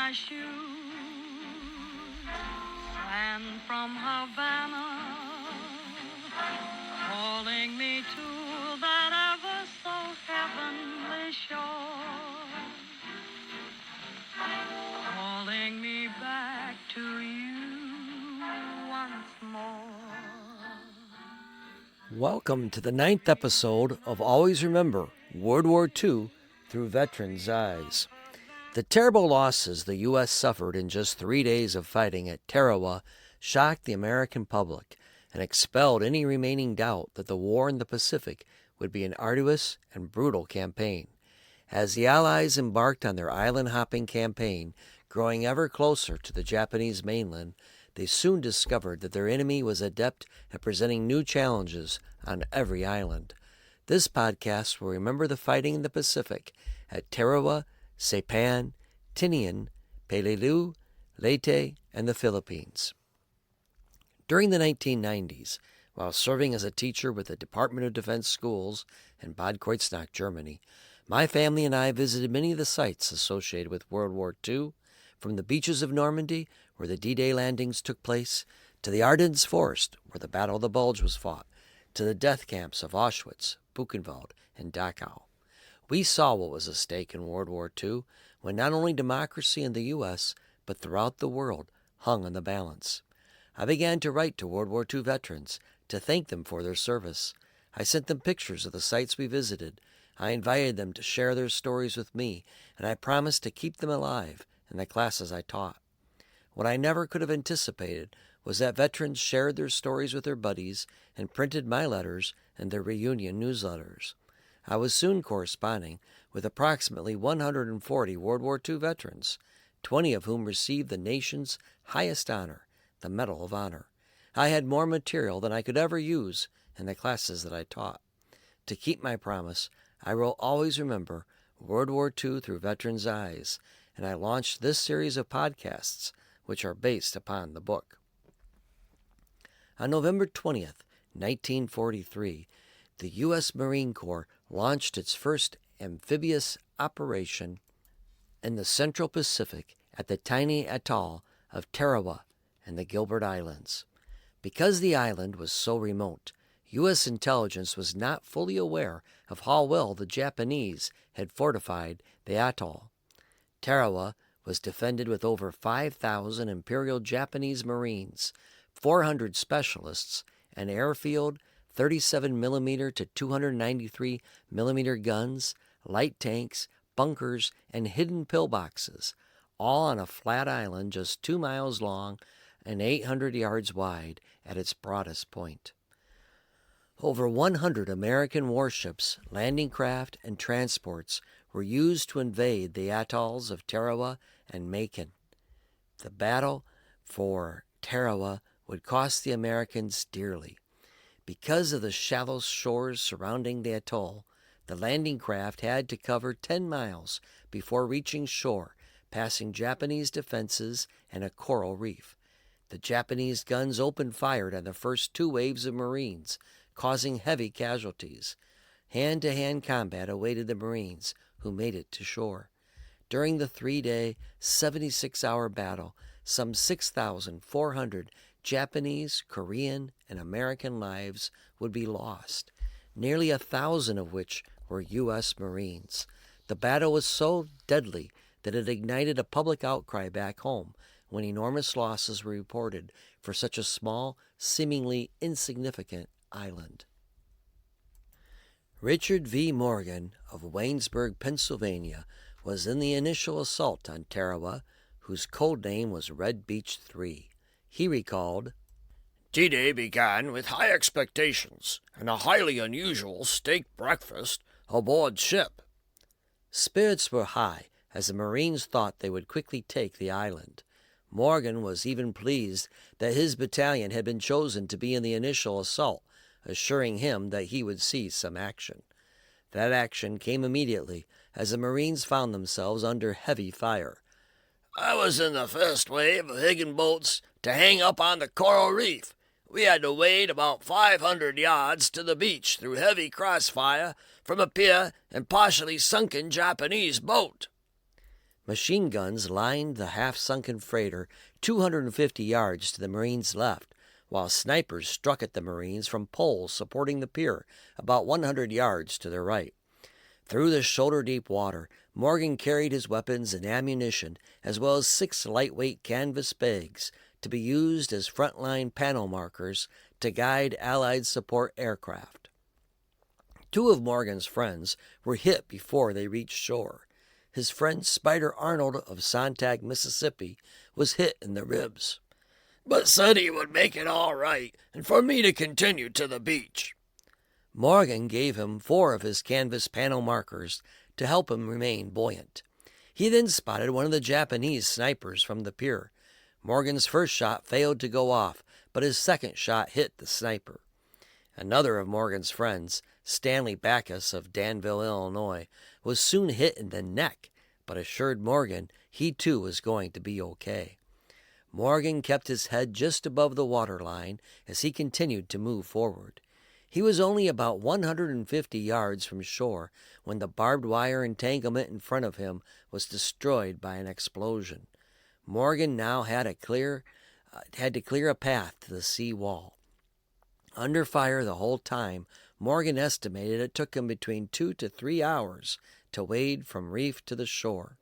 my shoes, and from Havana, calling me to that ever so heavenly shore, calling me back to you once more. Welcome to the 9th episode of Always Remember World War II Through Veterans' Eyes. The terrible losses the U.S. suffered in just 3 days of fighting at Tarawa shocked the American public and expelled any remaining doubt that the war in the Pacific would be an arduous and brutal campaign. As the Allies embarked on their island-hopping campaign, growing ever closer to the Japanese mainland, they soon discovered that their enemy was adept at presenting new challenges on every island. This podcast will remember the fighting in the Pacific at Tarawa, Saipan, Tinian, Peleliu, Leyte, and the Philippines. During the 1990s, while serving as a teacher with the Department of Defense schools in Bad Kreuznach, Germany, my family and I visited many of the sites associated with World War II, from the beaches of Normandy, where the D-Day landings took place, to the Ardennes Forest, where the Battle of the Bulge was fought, to the death camps of Auschwitz, Buchenwald, and Dachau. We saw what was at stake in World War II, when not only democracy in the U.S., but throughout the world, hung on the balance. I began to write to World War II veterans to thank them for their service. I sent them pictures of the sites we visited. I invited them to share their stories with me, and I promised to keep them alive in the classes I taught. What I never could have anticipated was that veterans shared their stories with their buddies and printed my letters in their reunion newsletters. I was soon corresponding with approximately 140 World War II veterans, 20 of whom received the nation's highest honor, the Medal of Honor. I had more material than I could ever use in the classes that I taught. To keep my promise, I will always remember World War II through veterans' eyes, and I launched this series of podcasts, which are based upon the book. On November 20th, 1943, the U.S. Marine Corps launched its first amphibious operation in the Central Pacific at the tiny atoll of Tarawa and the Gilbert Islands. Because the island was so remote, U.S. intelligence was not fully aware of how well the Japanese had fortified the atoll. Tarawa was defended with over 5,000 Imperial Japanese Marines, 400 specialists, an airfield, 37mm to 293mm guns, light tanks, bunkers, and hidden pillboxes, all on a flat island just 2 miles long and 800 yards wide at its broadest point. Over 100 American warships, landing craft, and transports were used to invade the atolls of Tarawa and Macon. The battle for Tarawa would cost the Americans dearly. Because of the shallow shores surrounding the atoll, the landing craft had to cover 10 miles before reaching shore, passing Japanese defenses and a coral reef. The Japanese guns opened fire on the first 2 waves of Marines, causing heavy casualties. Hand-to-hand combat awaited the Marines, who made it to shore. During the 3-day, 76-hour battle, some 6,400 Japanese, Korean, and American lives would be lost, nearly 1,000 of which were U.S. Marines. The battle was so deadly that it ignited a public outcry back home when enormous losses were reported for such a small, seemingly insignificant island. Richard V. Morgan of Waynesburg, Pennsylvania, was in the initial assault on Tarawa, whose code name was Red Beach 3. He recalled, D-Day began with high expectations and a highly unusual steak breakfast aboard ship. Spirits were high as the Marines thought they would quickly take the island. Morgan was even pleased that his battalion had been chosen to be in the initial assault, assuring him that he would see some action. That action came immediately as the Marines found themselves under heavy fire. I was in the first wave of Higgin boats to hang up on the coral reef. We had to wade about 500 yards to the beach through heavy crossfire from a pier and partially sunken Japanese boat. Machine guns lined the half-sunken freighter 250 yards to the Marines' left, while snipers struck at the Marines from poles supporting the pier about 100 yards to their right. Through the shoulder-deep water, Morgan carried his weapons and ammunition, as well as 6 lightweight canvas bags to be used as frontline panel markers to guide Allied support aircraft. 2 of Morgan's friends were hit before they reached shore. His friend Spider Arnold of Sontag, Mississippi, was hit in the ribs, but said he would make it all right and for me to continue to the beach. Morgan gave him 4 of his canvas panel markers to help him remain buoyant. He then spotted one of the Japanese snipers from the pier. Morgan's first shot failed to go off, but his second shot hit the sniper. Another of Morgan's friends, Stanley Backus of Danville, Illinois, was soon hit in the neck, but assured Morgan he too was going to be okay. Morgan kept his head just above the waterline as he continued to move forward. He was only about 150 yards from shore when the barbed wire entanglement in front of him was destroyed by an explosion. Morgan now had to clear a path to the sea wall. Under fire the whole time, Morgan estimated it took him between 2 to 3 hours to wade from reef to the shore.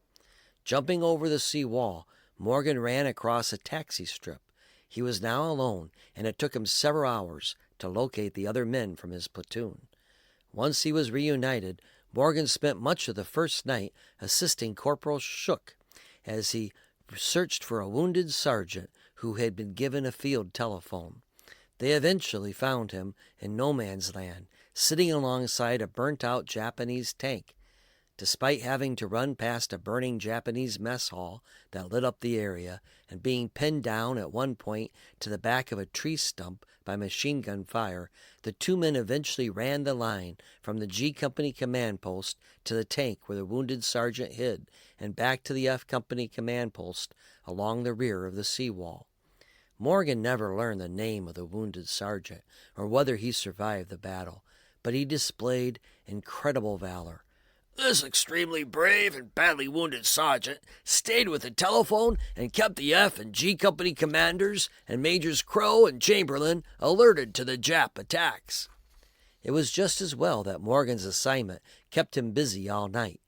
Jumping over the sea wall, Morgan ran across a taxi strip. He was now alone, and it took him several hours to locate the other men from his platoon. Once he was reunited, Morgan spent much of the first night assisting Corporal Shook as he searched for a wounded sergeant who had been given a field telephone. They eventually found him in no man's land, sitting alongside a burnt-out Japanese tank. Despite having to run past a burning Japanese mess hall that lit up the area and being pinned down at one point to the back of a tree stump by machine gun fire, the 2 men eventually ran the line from the G Company command post to the tank where the wounded sergeant hid and back to the F Company command post along the rear of the seawall. Morgan never learned the name of the wounded sergeant or whether he survived the battle, but he displayed incredible valor. This extremely brave and badly wounded sergeant stayed with the telephone and kept the F and G Company commanders and Majors Crow and Chamberlain alerted to the Jap attacks. It was just as well that Morgan's assignment kept him busy all night.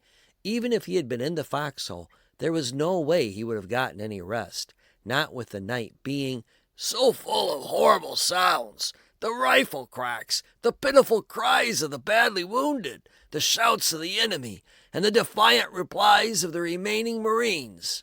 Even if he had been in the foxhole, there was no way he would have gotten any rest, not with the night being so full of horrible sounds. The rifle cracks, the pitiful cries of the badly wounded, the shouts of the enemy, and the defiant replies of the remaining Marines.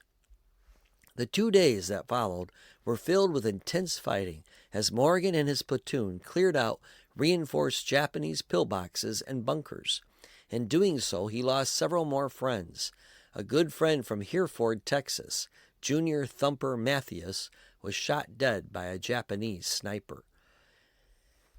The 2 days that followed were filled with intense fighting as Morgan and his platoon cleared out reinforced Japanese pillboxes and bunkers. In doing so, he lost several more friends. A good friend from Hereford, Texas, Junior Thumper Mathias, was shot dead by a Japanese sniper.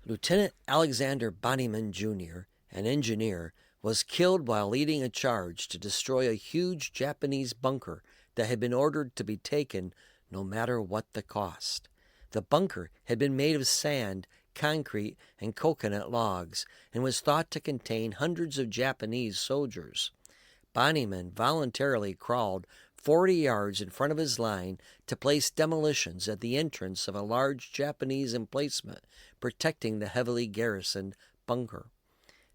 Lieutenant Alexander Bonnyman, Jr., an engineer, was killed while leading a charge to destroy a huge Japanese bunker that had been ordered to be taken no matter what the cost. The bunker had been made of sand, concrete, and coconut logs and was thought to contain hundreds of Japanese soldiers. Bonnyman voluntarily crawled 40 yards in front of his line to place demolitions at the entrance of a large Japanese emplacement protecting the heavily garrisoned bunker.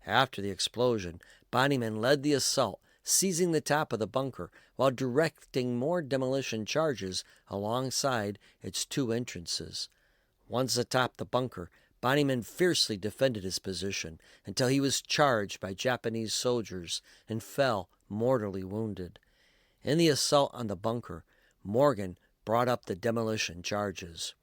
After the explosion, Bonnyman led the assault, seizing the top of the bunker while directing more demolition charges alongside its 2 entrances. Once atop the bunker, Bonnyman fiercely defended his position until he was charged by Japanese soldiers and fell mortally wounded. In the assault on the bunker, Morgan brought up the demolition charges.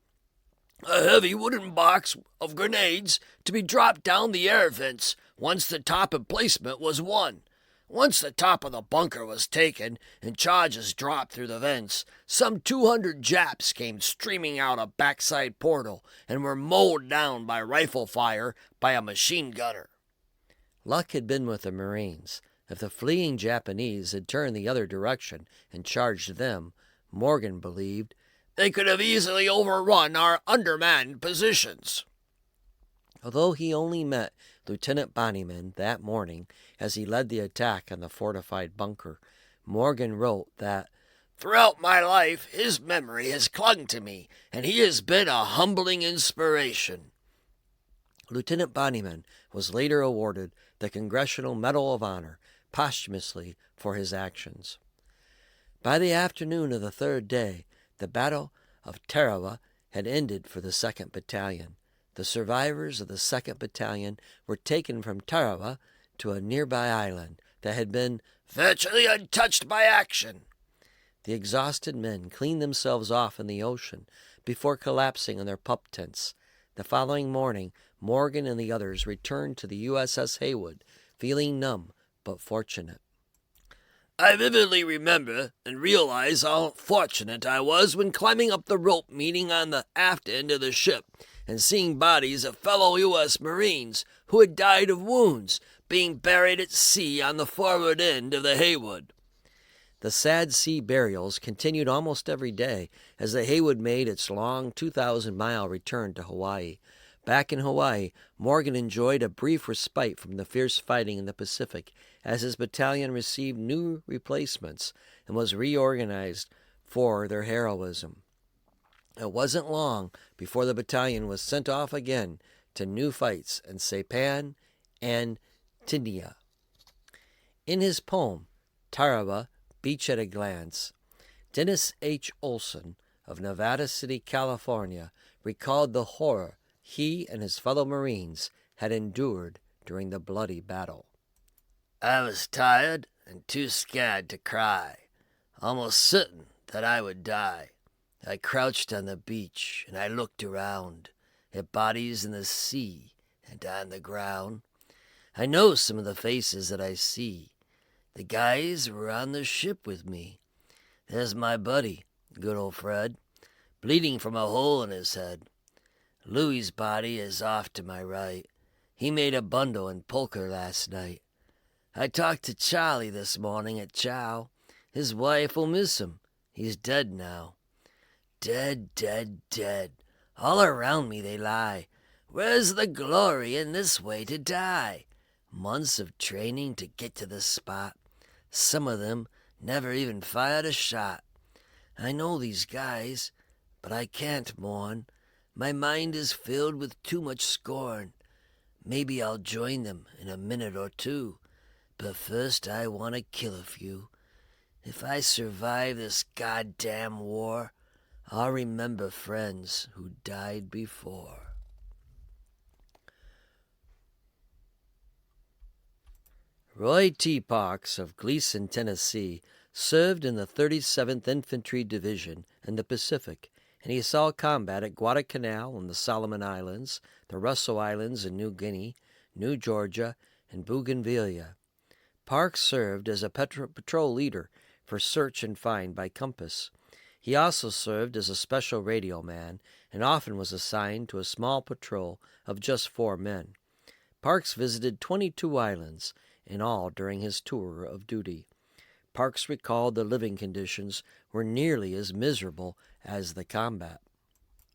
A heavy wooden box of grenades to be dropped down the air vents once the top emplacement was won. Once the top of the bunker was taken and charges dropped through the vents, some 200 Japs came streaming out a backside portal and were mowed down by rifle fire by a machine gunner. Luck had been with the Marines. If the fleeing Japanese had turned the other direction and charged them, Morgan believed, they could have easily overrun our undermanned positions. Although he only met Lieutenant Bonnyman that morning as he led the attack on the fortified bunker, Morgan wrote that, "Throughout my life, his memory has clung to me, and he has been a humbling inspiration." Lieutenant Bonnyman was later awarded the Congressional Medal of Honor posthumously for his actions. By the afternoon of the third day, the Battle of Tarawa had ended for the 2nd Battalion. The survivors of the 2nd Battalion were taken from Tarawa to a nearby island that had been virtually untouched by action. The exhausted men cleaned themselves off in the ocean before collapsing in their pup tents. The following morning, Morgan and the others returned to the USS Haywood, feeling numb but fortunate. I vividly remember and realize how fortunate I was when climbing up the rope meeting on the aft end of the ship and seeing bodies of fellow U.S. Marines who had died of wounds being buried at sea on the forward end of the Haywood. The sad sea burials continued almost every day as the Haywood made its long 2,000-mile return to Hawaii. Back in Hawaii, Morgan enjoyed a brief respite from the fierce fighting in the Pacific as his battalion received new replacements and was reorganized for their heroism. It wasn't long before the battalion was sent off again to new fights in Saipan and Tinian. In his poem, Tarawa, Beach at a Glance, Dennis H. Olson of Nevada City, California, recalled the horror he and his fellow Marines had endured during the bloody battle. I was tired and too scared to cry, almost certain that I would die. I crouched on the beach and I looked around at bodies in the sea and on the ground. I know some of the faces that I see. The guys were on the ship with me. There's my buddy, good old Fred, bleeding from a hole in his head. Louie's body is off to my right. He made a bundle in Polker last night. I talked to Charlie this morning at chow. His wife will miss him. He's dead now. Dead, dead, dead. All around me they lie. Where's the glory in this way to die? Months of training to get to this spot. Some of them never even fired a shot. I know these guys, but I can't mourn. My mind is filled with too much scorn. Maybe I'll join them in a minute or two, but first I want to kill a few. If I survive this goddamn war, I'll remember friends who died before. Roy T. Parks of Gleason, Tennessee, served in the 37th Infantry Division in the Pacific, and he saw combat at Guadalcanal and the Solomon Islands, the Russell Islands in New Guinea, New Georgia, and Bougainvillea. Parks served as a patrol leader for search and find by compass. He also served as a special radio man and often was assigned to a small patrol of just 4 men. Parks visited 22 islands in all during his tour of duty. Parks recalled the living conditions were nearly as miserable as the combat.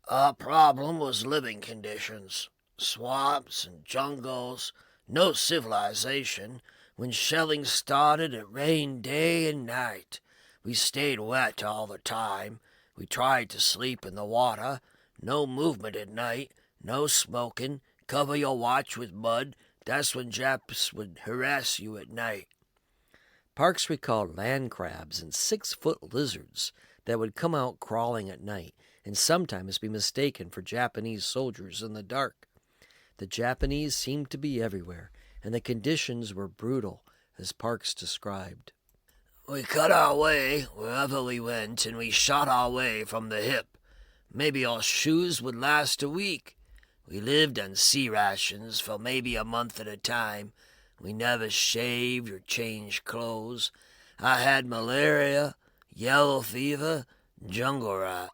Our problem was living conditions. Swamps and jungles, no civilization. When shelling started, it rained day and night. We stayed wet all the time. We tried to sleep in the water. No movement at night, no smoking. Cover your watch with mud. That's when Japs would harass you at night. Parks recalled land crabs and 6-foot lizards that would come out crawling at night and sometimes be mistaken for Japanese soldiers in the dark. The Japanese seemed to be everywhere, and the conditions were brutal, as Parks described. We cut our way wherever we went, and we shot our way from the hip. Maybe our shoes would last a week. We lived on sea rations for maybe a month at a time. We never shaved or changed clothes. I had malaria, yellow fever, jungle rot.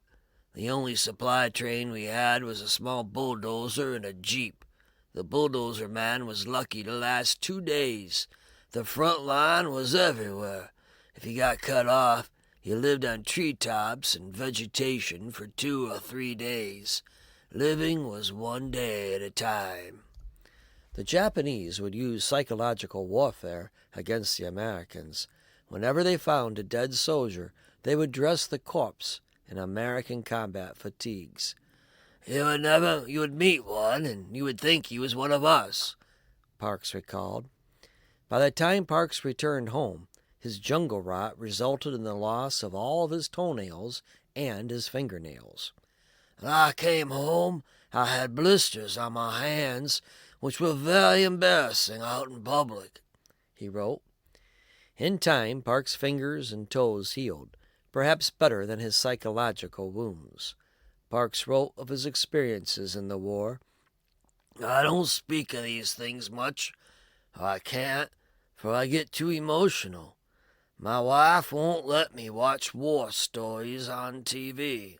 The only supply train we had was a small bulldozer and a jeep. The bulldozer man was lucky to last 2 days. The front line was everywhere. If you got cut off, you lived on treetops and vegetation for 2 or 3 days. Living was 1 day at a time. The Japanese would use psychological warfare against the Americans. Whenever they found a dead soldier, they would dress the corpse in American combat fatigues. You would meet one, and you would think he was one of us," Parks recalled. By the time Parks returned home, his jungle rot resulted in the loss of all of his toenails and his fingernails. "When I came home, I had blisters on my hands, which were very embarrassing out in public," he wrote. In time, Parks' fingers and toes healed, perhaps better than his psychological wounds. Parks wrote of his experiences in the war. "I don't speak of these things much. I can't, for I get too emotional. My wife won't let me watch war stories on TV."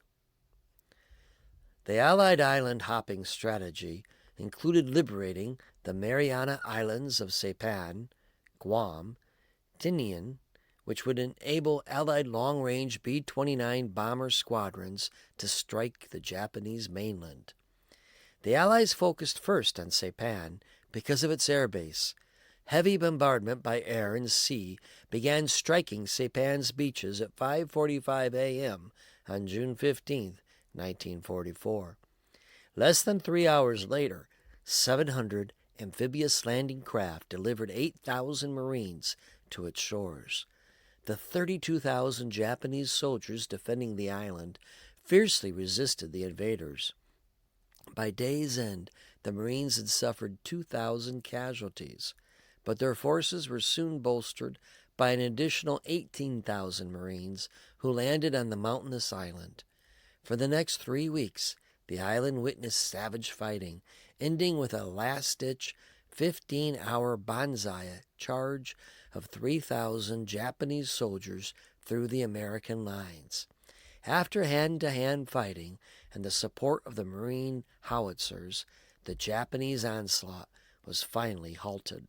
The Allied island hopping strategy included liberating the Mariana Islands of Saipan, Guam, Tinian, which would enable Allied long-range B-29 bomber squadrons to strike the Japanese mainland. The Allies focused first on Saipan because of its airbase. Heavy bombardment by air and sea began striking Saipan's beaches at 5:45 a.m. on June 15, 1944. Less than 3 hours later, 700 amphibious landing craft delivered 8,000 Marines to its shores. The 32,000 Japanese soldiers defending the island fiercely resisted the invaders. By day's end, the Marines had suffered 2,000 casualties, but their forces were soon bolstered by an additional 18,000 Marines who landed on the mountainous island. For the next 3 weeks, the island witnessed savage fighting, ending with a last-ditch 15-hour banzai charge of 3,000 Japanese soldiers through the American lines. After hand-to-hand fighting and the support of the Marine howitzers, the Japanese onslaught was finally halted.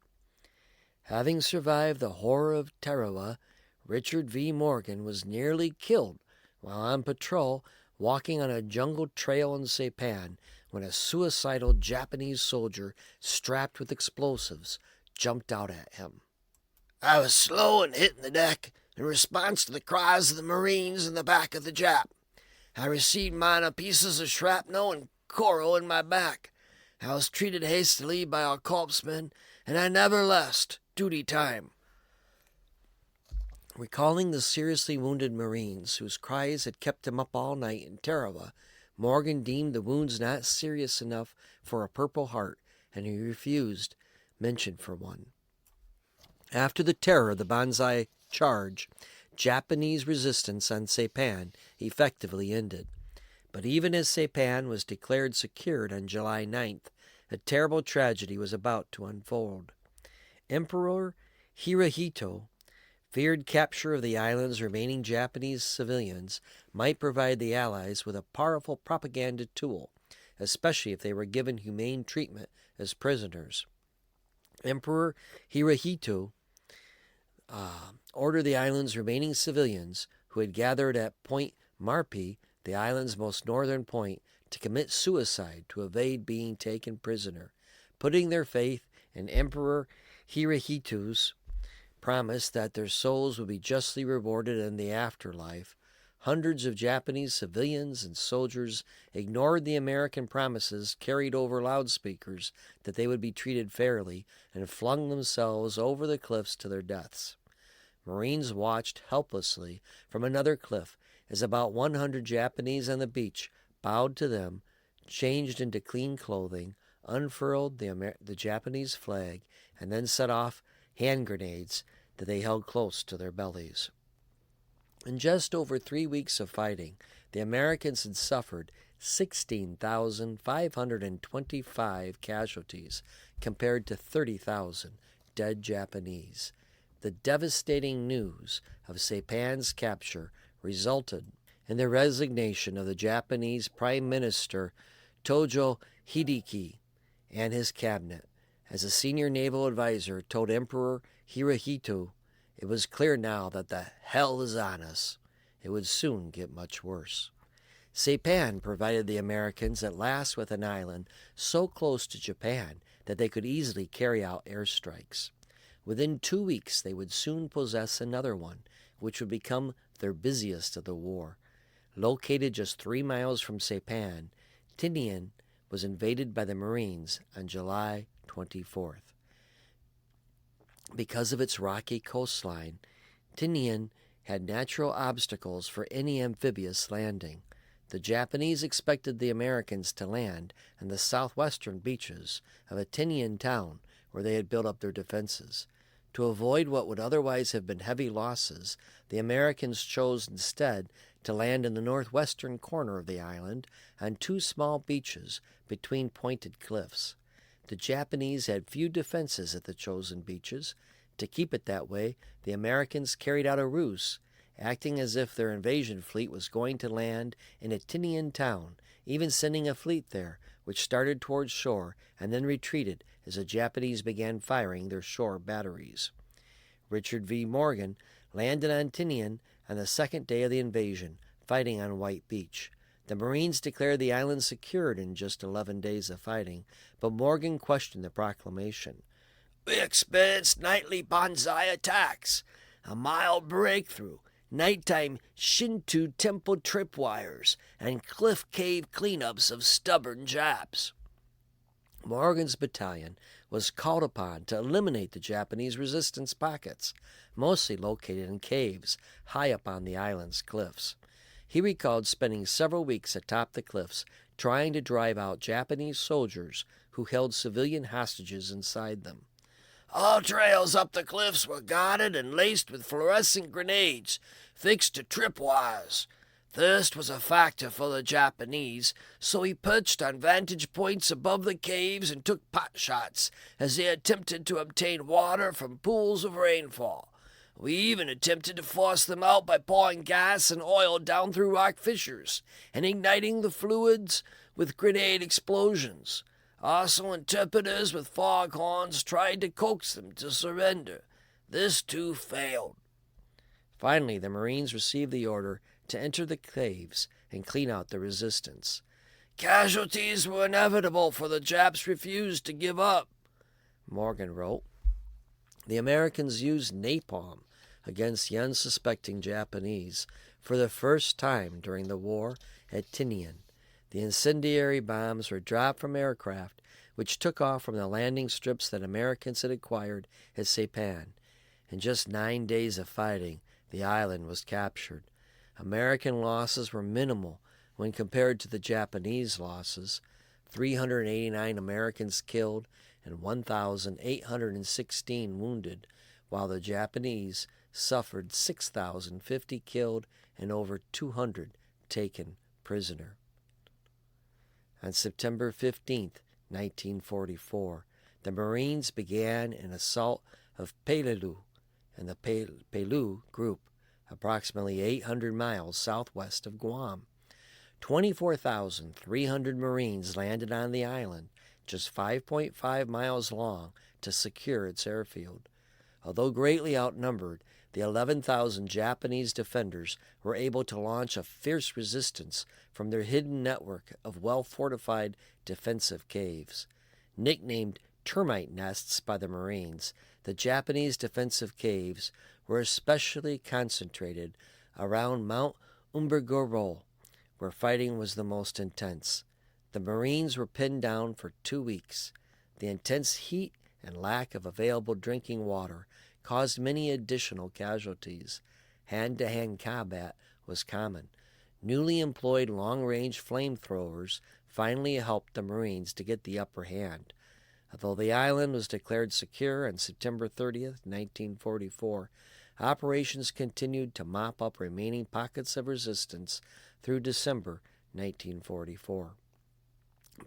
Having survived the horror of Tarawa, Richard V. Morgan was nearly killed while on patrol walking on a jungle trail in Saipan when a suicidal Japanese soldier strapped with explosives jumped out at him. "I was slow in hitting the deck in response to the cries of the Marines in the back of the Jap. I received minor pieces of shrapnel and coral in my back. I was treated hastily by our corpsmen, and I never left duty time." Recalling the seriously wounded Marines whose cries had kept him up all night in Tarawa, Morgan deemed the wounds not serious enough for a Purple Heart, and he refused mention for one. After the terror of the Banzai charge, Japanese resistance on Saipan effectively ended. But even as Saipan was declared secured on July 9th, a terrible tragedy was about to unfold. Emperor Hirohito feared capture of the island's remaining Japanese civilians might provide the Allies with a powerful propaganda tool, especially if they were given humane treatment as prisoners. Emperor Hirohito ordered the island's remaining civilians, who had gathered at Point Marpi, the island's most northern point, to commit suicide to evade being taken prisoner. Putting their faith in Emperor Hirohito's promise that their souls would be justly rewarded in the afterlife, hundreds of Japanese civilians and soldiers ignored the American promises carried over loudspeakers that they would be treated fairly and flung themselves over the cliffs to their deaths. Marines watched helplessly from another cliff as about 100 Japanese on the beach bowed to them, changed into clean clothing, unfurled the Japanese flag, and then set off hand grenades that they held close to their bellies. In just over 3 weeks of fighting, the Americans had suffered 16,525 casualties compared to 30,000 dead Japanese. The devastating news of Saipan's capture resulted in the resignation of the Japanese Prime Minister Tojo Hideki and his cabinet. As a senior naval advisor told Emperor Hirohito, it was clear now that the hell is on us. It would soon get much worse. Saipan provided the Americans at last with an island so close to Japan that they could easily carry out airstrikes. Within 2 weeks, they would soon possess another one, which would become their busiest of the war. Located just 3 miles from Saipan, Tinian was invaded by the Marines on July 24th. Because of its rocky coastline, Tinian had natural obstacles for any amphibious landing. The Japanese expected the Americans to land on the southwestern beaches of a Tinian town where they had built up their defenses. To avoid what would otherwise have been heavy losses, the Americans chose instead to land in the northwestern corner of the island on 2 small beaches between pointed cliffs. The Japanese had few defenses at the chosen beaches. To keep it that way, the Americans carried out a ruse, acting as if their invasion fleet was going to land in a Tinian town, even sending a fleet there, which started towards shore and then retreated as the Japanese began firing their shore batteries. Richard V. Morgan landed on Tinian on the second day of the invasion, fighting on White Beach. The Marines declared the island secured in just 11 days of fighting, but Morgan questioned the proclamation. We experienced nightly banzai attacks, a mild breakthrough, nighttime Shinto temple tripwires, and cliff cave cleanups of stubborn Japs. Morgan's battalion was called upon to eliminate the Japanese resistance pockets, mostly located in caves high up on the island's cliffs. He recalled spending several weeks atop the cliffs trying to drive out Japanese soldiers who held civilian hostages inside them. All trails up the cliffs were guarded and laced with fluorescent grenades fixed to tripwires. Thirst was a factor for the Japanese, so he perched on vantage points above the caves and took pot shots as they attempted to obtain water from pools of rainfall. We even attempted to force them out by pouring gas and oil down through rock fissures and igniting the fluids with grenade explosions. Also, interpreters with foghorns tried to coax them to surrender. This too failed. Finally, the Marines received the order to enter the caves and clean out the resistance. Casualties were inevitable, for the Japs refused to give up, Morgan wrote. The Americans used napalm against the unsuspecting Japanese for the first time during the war at Tinian. The incendiary bombs were dropped from aircraft which took off from the landing strips that Americans had acquired at Saipan. In just 9 days of fighting, the island was captured. American losses were minimal when compared to the Japanese losses: 389 Americans killed and 1,816 wounded, while the Japanese suffered 6,050 killed and over 200 taken prisoner. On September 15, 1944, the Marines began an assault of Peleliu and the Peleliu group, approximately 800 miles southwest of Guam. 24,300 Marines landed on the island, just 5.5 miles long, to secure its airfield. Although greatly outnumbered, the 11,000 Japanese defenders were able to launch a fierce resistance from their hidden network of well-fortified defensive caves. Nicknamed termite nests by the Marines, the Japanese defensive caves were especially concentrated around Mount Umbergorbo, where fighting was the most intense. The Marines were pinned down for 2 weeks. The intense heat and lack of available drinking water caused many additional casualties. Hand-to-hand combat was common. Newly employed long-range flamethrowers finally helped the Marines to get the upper hand. Although the island was declared secure on September 30th, 1944, operations continued to mop up remaining pockets of resistance through December 1944.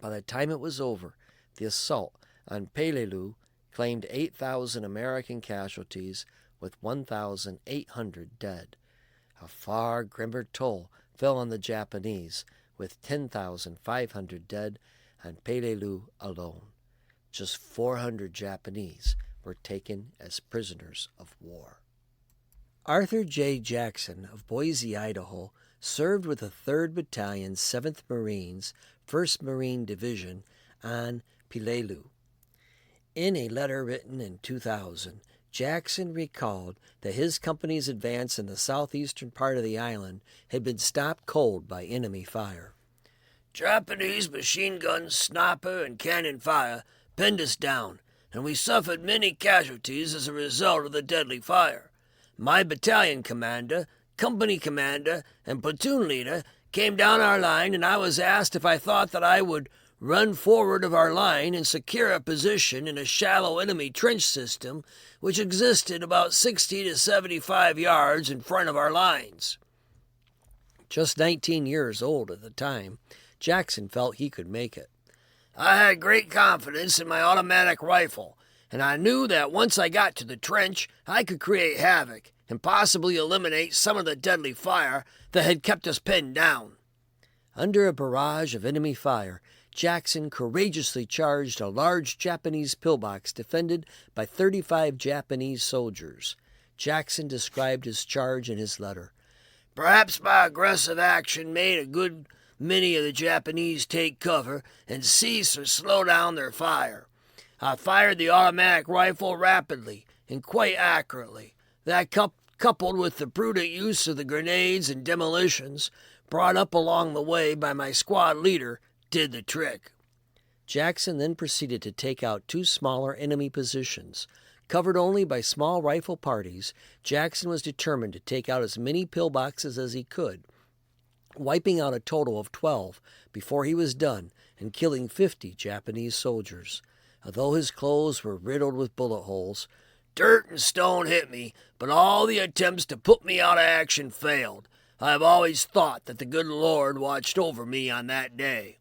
By the time it was over, the assault on Peleliu claimed 8,000 American casualties with 1,800 dead. A far grimmer toll fell on the Japanese, with 10,500 dead on Peleliu alone. Just 400 Japanese were taken as prisoners of war. Arthur J. Jackson of Boise, Idaho, served with the 3rd Battalion, 7th Marines, 1st Marine Division on Peleliu. In a letter written in 2000, Jackson recalled that his company's advance in the southeastern part of the island had been stopped cold by enemy fire. Japanese machine guns, sniper, and cannon fire pinned us down, and we suffered many casualties as a result of the deadly fire. My battalion commander, company commander, and platoon leader came down our line, and I was asked if I thought that I would run forward of our line and secure a position in a shallow enemy trench system which existed about 60 to 75 yards in front of our lines. Just 19 years old at the time, Jackson felt he could make it. I had great confidence in my automatic rifle, and I knew that once I got to the trench, I could create havoc and possibly eliminate some of the deadly fire that had kept us pinned down. Under a barrage of enemy fire, Jackson courageously charged a large Japanese pillbox defended by 35 Japanese soldiers. Jackson described his charge in his letter. Perhaps my aggressive action made a good many of the Japanese take cover and cease or slow down their fire. I fired the automatic rifle rapidly and quite accurately. That coupled with the prudent use of the grenades and demolitions brought up along the way by my squad leader did the trick. Jackson then proceeded to take out two smaller enemy positions. Covered only by small rifle parties, Jackson was determined to take out as many pillboxes as he could, wiping out a total of 12 before he was done and killing 50 Japanese soldiers. Although his clothes were riddled with bullet holes, dirt and stone hit me, but all the attempts to put me out of action failed. I have always thought that the good Lord watched over me on that day.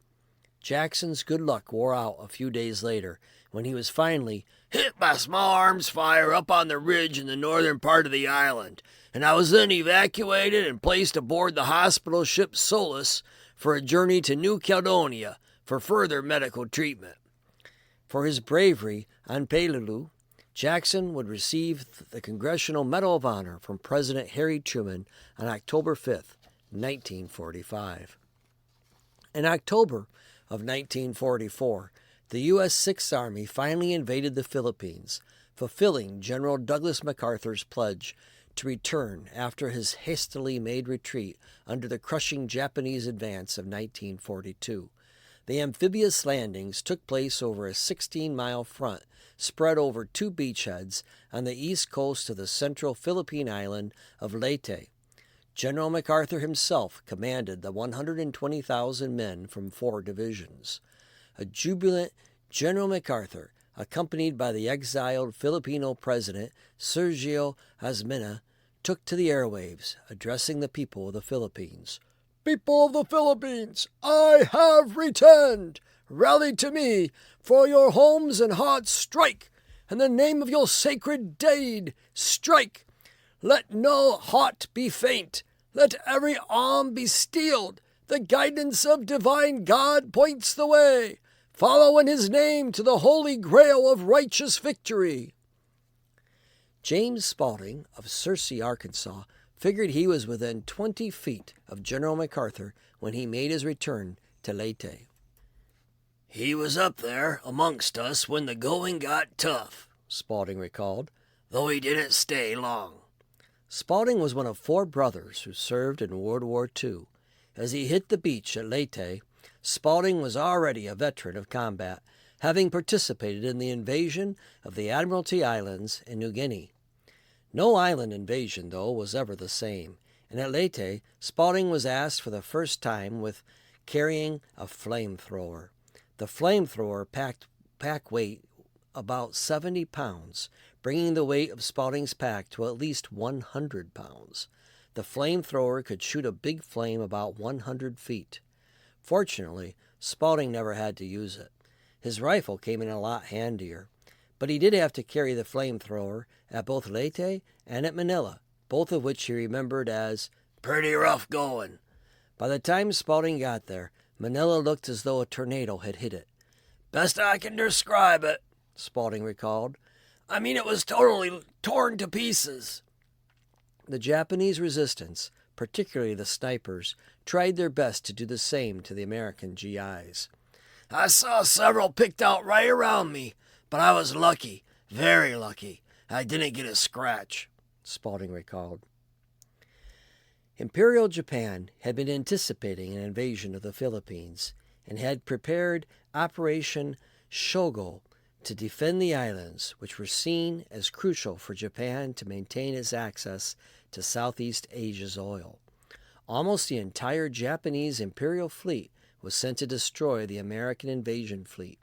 Jackson's good luck wore out a few days later when he was finally hit by small arms fire up on the ridge in the northern part of the island, and I was then evacuated and placed aboard the hospital ship Solace for a journey to New Caledonia for further medical treatment. For his bravery on Peleliu, Jackson would receive the Congressional Medal of Honor from President Harry Truman on October 5, 1945. In October of 1944, the U.S. Sixth Army finally invaded the Philippines, fulfilling General Douglas MacArthur's pledge to return after his hastily made retreat under the crushing Japanese advance of 1942. The amphibious landings took place over a 16-mile front spread over two beachheads on the east coast of the central Philippine island of Leyte. General MacArthur himself commanded the 120,000 men from 4 divisions. A jubilant General MacArthur, accompanied by the exiled Filipino president Sergio Asmena, took to the airwaves, addressing the people of the Philippines. People of the Philippines, I have returned. Rally to me, for your homes and hearts strike. In the name of your sacred deed, strike. Let no heart be faint. Let every arm be steeled. The guidance of divine God points the way. Follow in his name to the holy grail of righteous victory. James Spaulding of Searcy, Arkansas, figured he was within 20 feet of General MacArthur when he made his return to Leyte. He was up there amongst us when the going got tough, Spaulding recalled, though he didn't stay long. Spaulding was one of 4 brothers who served in World War II. As he hit the beach at Leyte, Spaulding was already a veteran of combat, having participated in the invasion of the Admiralty Islands in New Guinea. No island invasion, though, was ever the same, and at Leyte, Spaulding was asked for the first time with carrying a flamethrower. The flamethrower pack weight about 70 pounds, bringing the weight of Spaulding's pack to at least 100 pounds. The flamethrower could shoot a big flame about 100 feet. Fortunately, Spaulding never had to use it. His rifle came in a lot handier, but he did have to carry the flamethrower at both Leyte and at Manila, both of which he remembered as pretty rough going. By the time Spaulding got there, Manila looked as though a tornado had hit it. Best I can describe it, Spaulding recalled. I mean, it was totally torn to pieces. The Japanese resistance, particularly the snipers, tried their best to do the same to the American GIs. I saw several picked out right around me, but I was lucky, very lucky. I didn't get a scratch," Spaulding recalled. Imperial Japan had been anticipating an invasion of the Philippines and had prepared Operation Shogo to defend the islands, which were seen as crucial for Japan to maintain its access to Southeast Asia's oil. Almost the entire Japanese Imperial fleet was sent to destroy the American invasion fleet.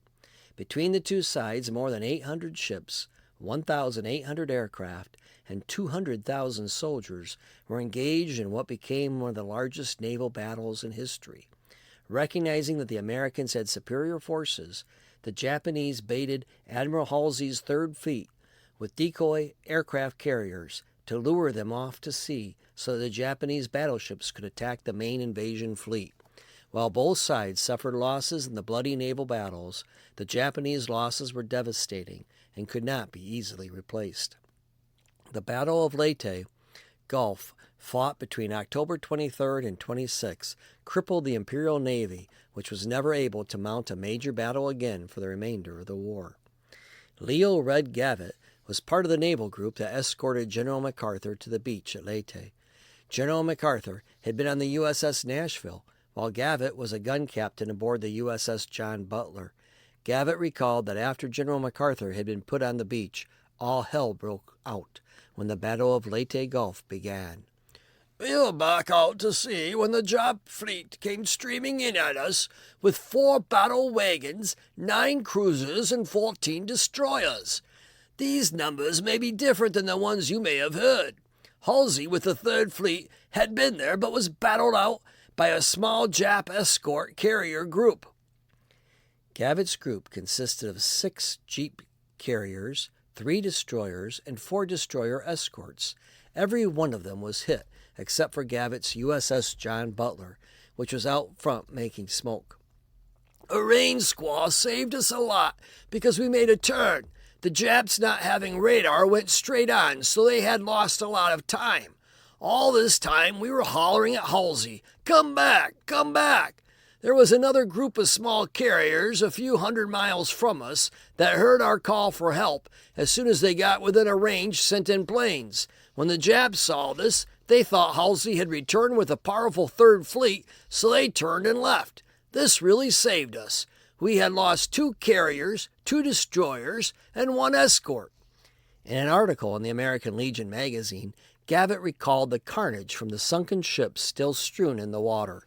Between the two sides, more than 800 ships, 1,800 aircraft, and 200,000 soldiers were engaged in what became one of the largest naval battles in history. Recognizing that the Americans had superior forces, the Japanese baited Admiral Halsey's Third Fleet with decoy aircraft carriers to lure them off to sea so that the Japanese battleships could attack the main invasion fleet. While both sides suffered losses in the bloody naval battles, the Japanese losses were devastating and could not be easily replaced. The Battle of Leyte Gulf, fought between October 23rd and 26th, crippled the Imperial Navy, which was never able to mount a major battle again for the remainder of the war. Leo Red Gavitt was part of the naval group that escorted General MacArthur to the beach at Leyte. General MacArthur had been on the USS Nashville, while Gavitt was a gun captain aboard the USS John Butler. Gavitt recalled that after General MacArthur had been put on the beach, all hell broke out when the Battle of Leyte Gulf began. "We were back out to sea when the Jap fleet came streaming in at us with 4 battle wagons, 9 cruisers, and 14 destroyers. These numbers may be different than the ones you may have heard. Halsey with the Third Fleet had been there but was battled out by a small Jap escort carrier group." Gavitt's group consisted of 6 jeep carriers, 3 destroyers, and 4 destroyer escorts. Every one of them was hit, except for Gavitt's USS John Butler, which was out front making smoke. "A rain squall saved us a lot because we made a turn. The Japs, not having radar, went straight on, so they had lost a lot of time. All this time we were hollering at Halsey, 'Come back, come back!' There was another group of small carriers a few hundred miles from us that heard our call for help as soon as they got within a range, sent in planes. When the Japs saw this, they thought Halsey had returned with a powerful Third Fleet, so they turned and left. This really saved us. We had lost 2 carriers, 2 destroyers, and 1 escort." In an article in the American Legion magazine, Gavitt recalled the carnage from the sunken ships still strewn in the water.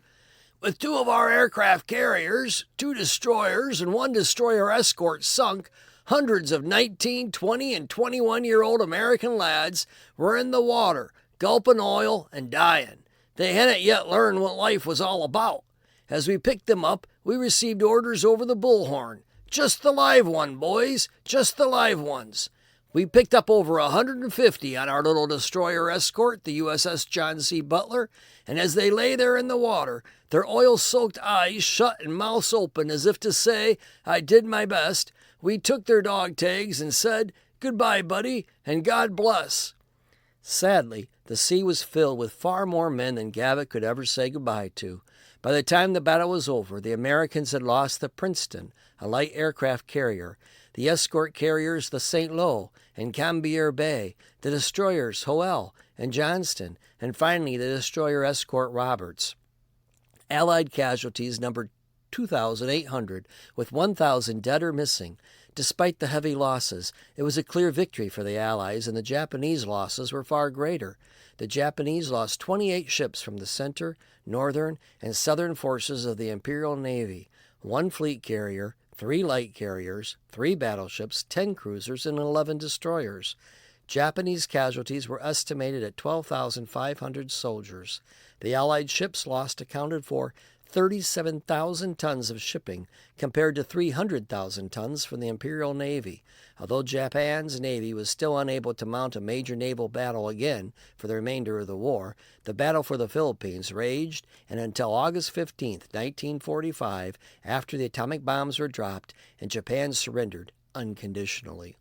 "With 2 of our aircraft carriers, 2 destroyers, and 1 destroyer escort sunk, hundreds of 19, 20, and 21-year-old American lads were in the water, gulping oil and dying. They hadn't yet learned what life was all about. As we picked them up, we received orders over the bullhorn. 'Just the live one, boys, just the live ones.' We picked up over 150 on our little destroyer escort, the USS John C. Butler, and as they lay there in the water, their oil-soaked eyes shut and mouths open as if to say, 'I did my best,' we took their dog tags and said, 'Goodbye, buddy, and God bless.'" Sadly, the sea was filled with far more men than Gavitt could ever say goodbye to. By the time the battle was over, the Americans had lost the Princeton, a light aircraft carrier, the escort carriers the St. Lo and Gambier Bay, the destroyers Hoel and Johnston, and finally the destroyer escort Roberts. Allied casualties numbered 2,800, with 1,000 dead or missing. Despite the heavy losses, it was a clear victory for the Allies, and the Japanese losses were far greater. The Japanese lost 28 ships from the center, northern, and southern forces of the Imperial Navy, 1 fleet carrier, 3 light carriers, 3 battleships, 10 cruisers, and 11 destroyers. Japanese casualties were estimated at 12,500 soldiers. The Allied ships lost accounted for 37,000 tons of shipping, compared to 300,000 tons from the Imperial Navy. Although Japan's navy was still unable to mount a major naval battle again for the remainder of the war, the battle for the Philippines raged, and until August 15, 1945, after the atomic bombs were dropped and Japan surrendered unconditionally.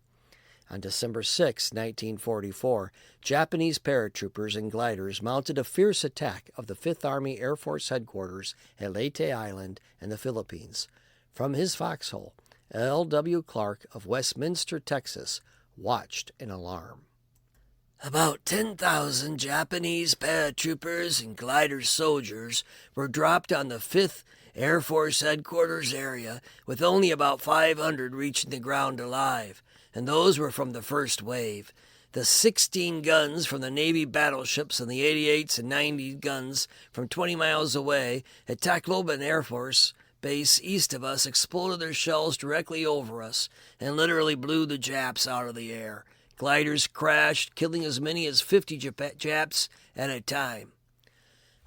On December 6, 1944, Japanese paratroopers and gliders mounted a fierce attack of the 5th Army Air Force headquarters at Leyte Island in the Philippines. From his foxhole, L.W. Clark of Westminster, Texas, watched in alarm. About 10,000 Japanese paratroopers and glider soldiers were dropped on the 5th Air Force Headquarters area, with only about 500 reaching the ground alive, and those were from the first wave. The 16 guns from the Navy battleships and the 88s and 90 guns from 20 miles away at Tacloban Air Force Base east of us exploded their shells directly over us and literally blew the Japs out of the air. Gliders crashed, killing as many as 50 Japs at a time.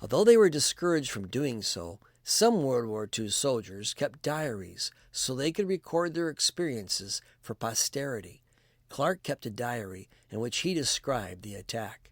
Although they were discouraged from doing so, some World War II soldiers kept diaries so they could record their experiences for posterity. Clark kept a diary in which he described the attack.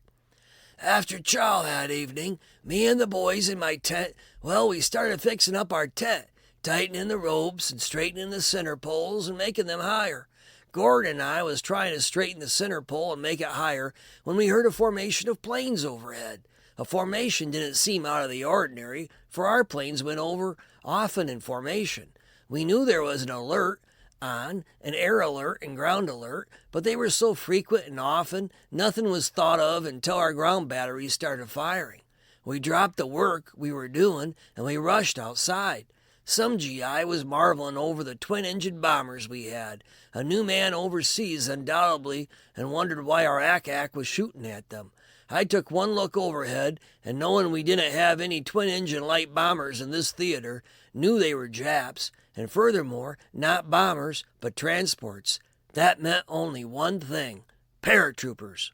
After chow that evening, me and the boys in my tent, we started fixing up our tent, tightening the ropes and straightening the center poles and making them higher. Gordon and I was trying to straighten the center pole and make it higher when we heard a formation of planes overhead. A formation didn't seem out of the ordinary, for our planes went over often in formation. We knew there was an alert on, an air alert and ground alert, but they were so frequent and often, nothing was thought of until our ground batteries started firing. We dropped the work we were doing and we rushed outside. Some GI was marveling over the twin-engine bombers we had. A new man overseas undoubtedly, and wondered why our ACAC was shooting at them. I took one look overhead, and knowing we didn't have any twin-engine light bombers in this theater, knew they were Japs, and furthermore, not bombers, but transports. That meant only one thing: paratroopers.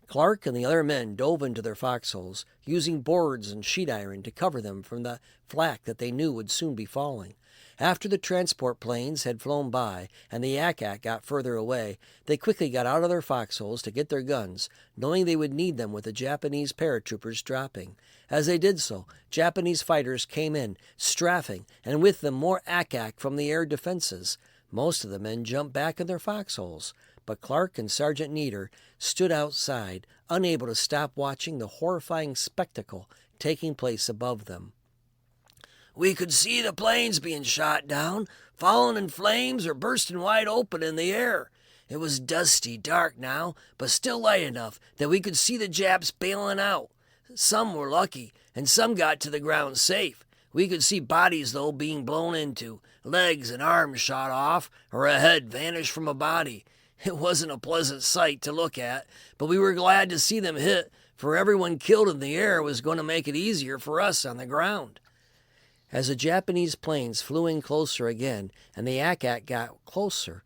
Clark and the other men dove into their foxholes, using boards and sheet iron to cover them from the flak that they knew would soon be falling. After the transport planes had flown by and the ACAC got further away, they quickly got out of their foxholes to get their guns, knowing they would need them with the Japanese paratroopers dropping. As they did so, Japanese fighters came in, strafing, and with them more ACAC from the air defenses. Most of the men jumped back in their foxholes, but Clark and Sergeant Nieder stood outside, unable to stop watching the horrifying spectacle taking place above them. We could see the planes being shot down, falling in flames or bursting wide open in the air. It was dusty, dark now, but still light enough that we could see the Japs bailing out. Some were lucky, and some got to the ground safe. We could see bodies, though, being blown into, legs and arms shot off, or a head vanish from a body. It wasn't a pleasant sight to look at, but we were glad to see them hit, for everyone killed in the air was going to make it easier for us on the ground. As the Japanese planes flew in closer again and the ACAC got closer,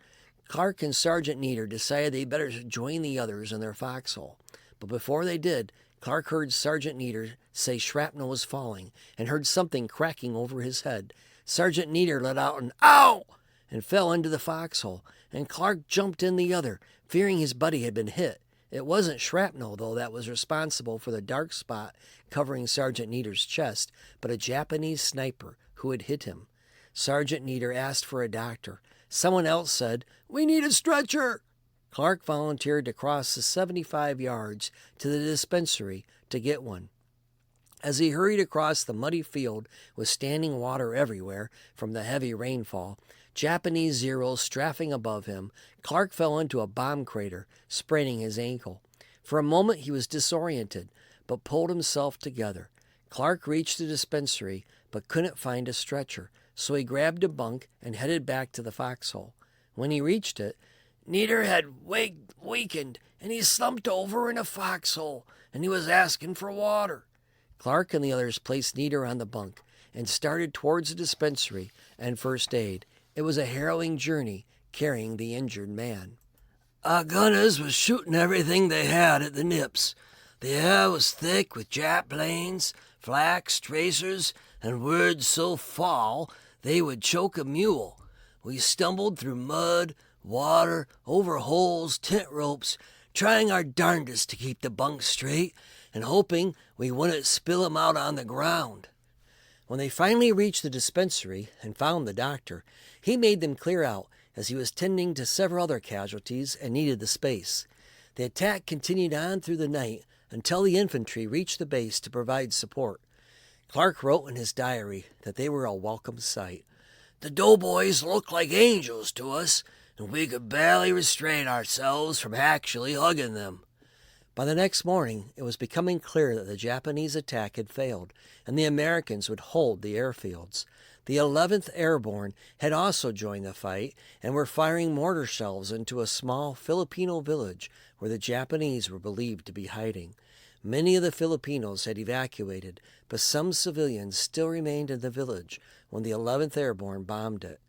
Clark and Sergeant Nieder decided they better join the others in their foxhole. But before they did, Clark heard Sergeant Nieder say shrapnel was falling and heard something cracking over his head. Sergeant Nieder let out an "Ow!" and fell into the foxhole, and Clark jumped in the other, fearing his buddy had been hit. It wasn't shrapnel, though, that was responsible for the dark spot covering Sergeant Nieder's chest, but a Japanese sniper who had hit him. Sergeant Nieder asked for a doctor. Someone else said, "We need a stretcher." Clark volunteered to cross the 75 yards to the dispensary to get one. As he hurried across the muddy field with standing water everywhere from the heavy rainfall, Japanese Zeros strafing above him, Clark fell into a bomb crater, spraining his ankle. For a moment he was disoriented, but pulled himself together. Clark reached the dispensary, but couldn't find a stretcher, so he grabbed a bunk and headed back to the foxhole. When he reached it, Nieder had weakened, and he slumped over in a foxhole, and he was asking for water. Clark and the others placed Nieder on the bunk and started towards the dispensary and first aid. It was a harrowing journey carrying the injured man. Our gunners was shooting everything they had at the nips. The air was thick with Jap planes, flax, tracers, and words so foul they would choke a mule. We stumbled through mud, water, over holes, tent ropes, trying our darndest to keep the bunks straight and hoping we wouldn't spill 'em out on the ground. When they finally reached the dispensary and found the doctor, he made them clear out as he was tending to several other casualties and needed the space. The attack continued on through the night until the infantry reached the base to provide support. Clark wrote in his diary that they were a welcome sight. The doughboys looked like angels to us. and we could barely restrain ourselves from actually hugging them. By the next morning, it was becoming clear that the Japanese attack had failed, and the Americans would hold the airfields. The 11th Airborne had also joined the fight and were firing mortar shells into a small Filipino village where the Japanese were believed to be hiding. Many of the Filipinos had evacuated, but some civilians still remained in the village when the 11th Airborne bombed it.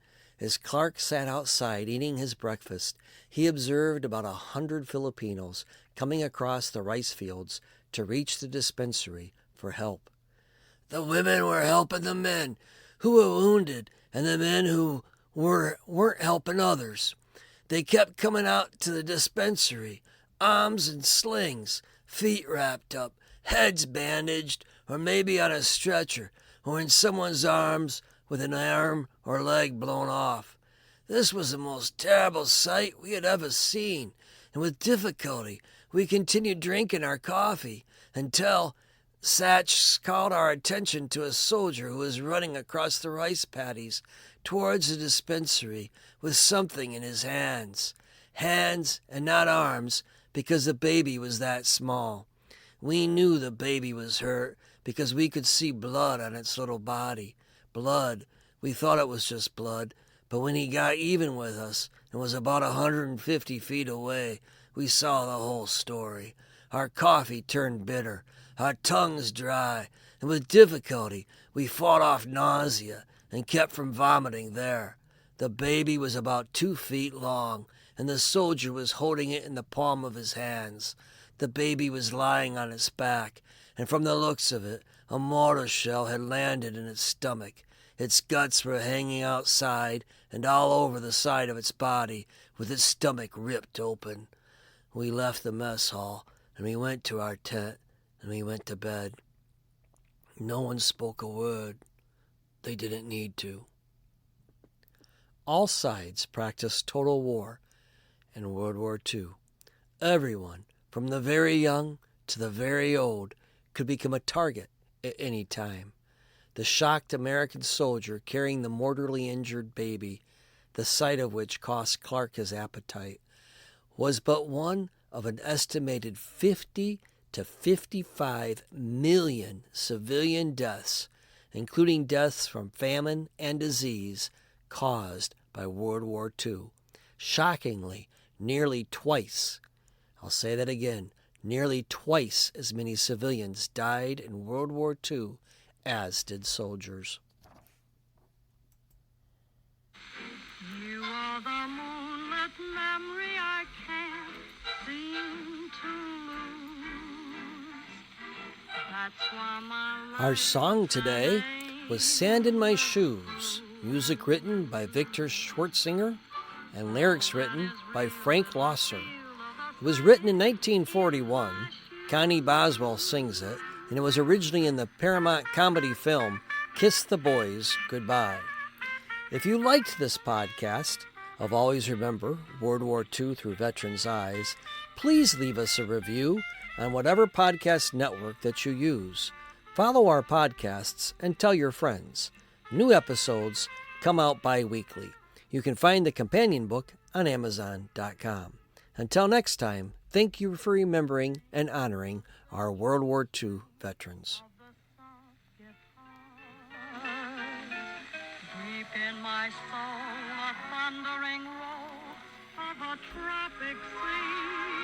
As Clark sat outside eating his breakfast, he observed about 100 Filipinos coming across the rice fields to reach the dispensary for help. The women were helping the men who were wounded, and the men who weren't helping others. They kept coming out to the dispensary, arms in slings, feet wrapped up, heads bandaged, or maybe on a stretcher, or in someone's arms with an arm or leg blown off. This was the most terrible sight we had ever seen, and with difficulty we continued drinking our coffee until Satch called our attention to a soldier who was running across the rice paddies towards the dispensary with something in his hands. Hands and not arms, because the baby was that small. We knew the baby was hurt because we could see blood on its little body. Blood. We thought it was just blood, but when he got even with us and was about 150 feet away, we saw the whole story. Our coffee turned bitter, our tongues dry, and with difficulty we fought off nausea and kept from vomiting there. The baby was about 2 feet long, and the soldier was holding it in the palm of his hands. The baby was lying on its back, and from the looks of it, a mortar shell had landed in its stomach. Its guts were hanging outside and all over the side of its body, with its stomach ripped open. We left the mess hall, and we went to our tent, and we went to bed. No one spoke a word. They didn't need to. All sides practiced total war in World War II. Everyone, from the very young to the very old, could become a target at any time. The shocked American soldier carrying the mortally injured baby, the sight of which cost Clark his appetite, was but one of an estimated 50 to 55 million civilian deaths, including deaths from famine and disease caused by World War II. Shockingly, nearly twice, I'll say that again, nearly twice as many civilians died in World War II as did soldiers. You are the moonlit memory I can't seem to lose. That's why my Our song today was Sand in My Shoes, music written by Victor Schwartzinger and lyrics written by Frank Losser. It was written in 1941. Connie Boswell sings it, and it was originally in the Paramount comedy film Kiss the Boys Goodbye. If you liked this podcast of Always Remember World War II Through Veterans' Eyes, please leave us a review on whatever podcast network that you use. Follow our podcasts and tell your friends. New episodes come out bi-weekly. You can find the companion book on Amazon.com. Until next time, thank you for remembering and honoring our World War II veterans. deep in my soul, a thundering roll of a tropic sea.